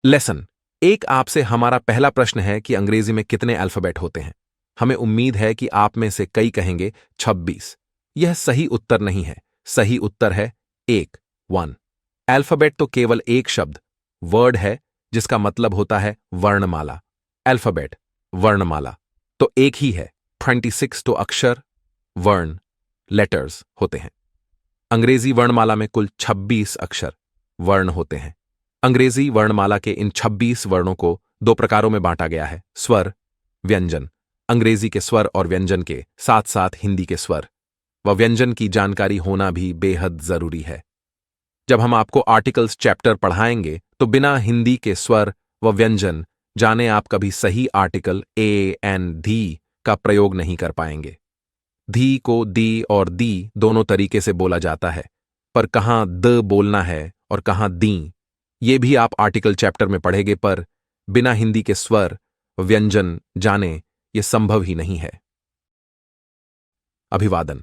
Lesson एक आपसे हमारा पहला प्रश्न है कि अंग्रेजी में कितने अल्फाबेट होते हैं। हमें उम्मीद है कि आप में से कई कहेंगे 26। यह सही उत्तर नहीं है। सही उत्तर है 1। अल्फाबेट तो केवल एक शब्द वर्ड है जिसका मतलब होता है वर्णमाला। अल्फाबेट वर्णमाला तो एक ही है। 26 तो अक्षर वर्ण लेटर्स होते हैं। अंग्रेजी वर्णमाला में कुल 26 अक्षर वर्ण होते हैं। अंग्रेजी वर्णमाला के इन 26 वर्णों को दो प्रकारों में बांटा गया है, स्वर, व्यंजन। अंग्रेजी के स्वर और व्यंजन के साथ साथ हिंदी के स्वर व व्यंजन की जानकारी होना भी बेहद जरूरी है। जब हम आपको आर्टिकल्स चैप्टर पढ़ाएंगे तो बिना हिंदी के स्वर व व्यंजन जाने आप कभी सही आर्टिकल ए एन धी का प्रयोग नहीं कर पाएंगे। धी को दी और दी दोनों तरीके से बोला जाता है, पर कहाँ द बोलना है और कहाँ दी ये भी आप आर्टिकल चैप्टर में पढ़ेंगे, पर बिना हिंदी के स्वर व्यंजन जाने ये संभव ही नहीं है। अभिवादन।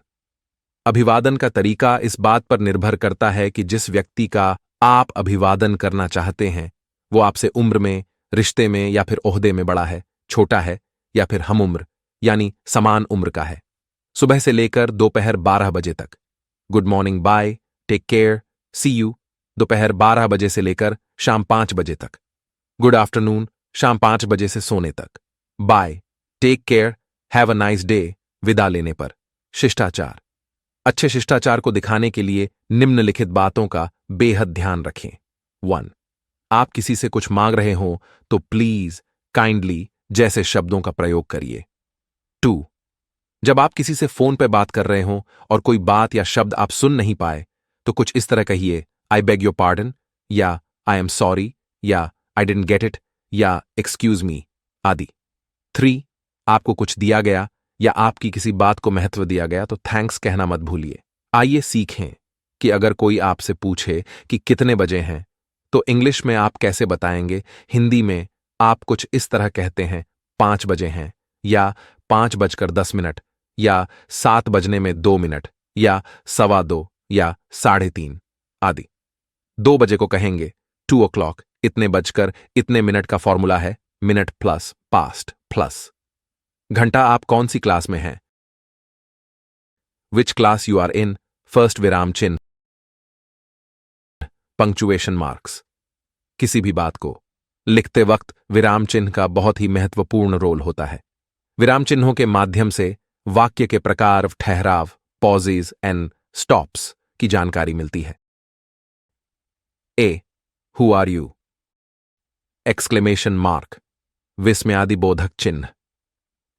अभिवादन का तरीका इस बात पर निर्भर करता है कि जिस व्यक्ति का आप अभिवादन करना चाहते हैं वो आपसे उम्र में, रिश्ते में या फिर ओहदे में बड़ा है, छोटा है या फिर हम उम्र यानी समान उम्र का है। सुबह से लेकर दोपहर 12 बजे तक good morning, bye, take care, see you. दोपहर 12 बजे से लेकर शाम 5 बजे तक गुड आफ्टरनून, शाम 5 बजे से सोने तक। Bye, take care, have a nice day, विदा लेने पर। शिष्टाचार। अच्छे शिष्टाचार को दिखाने के लिए निम्नलिखित बातों का बेहद ध्यान रखें। 1. आप किसी से कुछ मांग रहे हो तो प्लीज, काइंडली जैसे शब्दों का प्रयोग करिए। 2. जब आप किसी से फोन पर बात कर रहे हो और कोई बात या शब्द आप सुन नहीं पाए तो कुछ इस तरह कहिए, आई बेग योर पार्डन, या आई एम सॉरी, या आई डिडंट गेट इट, या एक्सक्यूज मी आदि। 3. आपको कुछ दिया गया या आपकी किसी बात को महत्व दिया गया तो थैंक्स कहना मत भूलिए। आइए सीखें कि अगर कोई आपसे पूछे कि कितने बजे हैं तो इंग्लिश में आप कैसे बताएंगे। हिंदी में आप कुछ इस तरह कहते हैं, 5 बजे हैं, या 5:10, या 7 बजने में 2 मिनट, या 2:15, या 3:30 आदि। 2 बजे को कहेंगे 2 o'clock, इतने बजकर इतने मिनट का फॉर्मूला है मिनट प्लस पास्ट प्लस। घंटा आप कौन सी क्लास में हैं, which class you are in, first विराम चिन्ह, पंक्चुएशन मार्क्स। किसी भी बात को लिखते वक्त विराम चिन्ह का बहुत ही महत्वपूर्ण रोल होता है। विराम चिन्हों के माध्यम से वाक्य के प्रकार, ठहराव, पॉजेज एंड स्टॉप्स की जानकारी मिलती है। A, who are you, exclamation mark, विस्मयादि बोधक चिन्ह।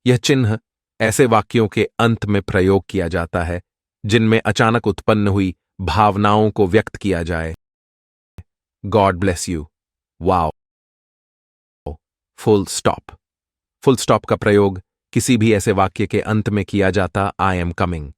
यह चिन्ह ऐसे वाक्यों के अंत में प्रयोग किया जाता है जिनमें अचानक उत्पन्न हुई भावनाओं को व्यक्त किया जाए। God bless you, wow, full stop. Full stop का प्रयोग किसी भी ऐसे वाक्य के अंत में किया जाता, आई एम कमिंग,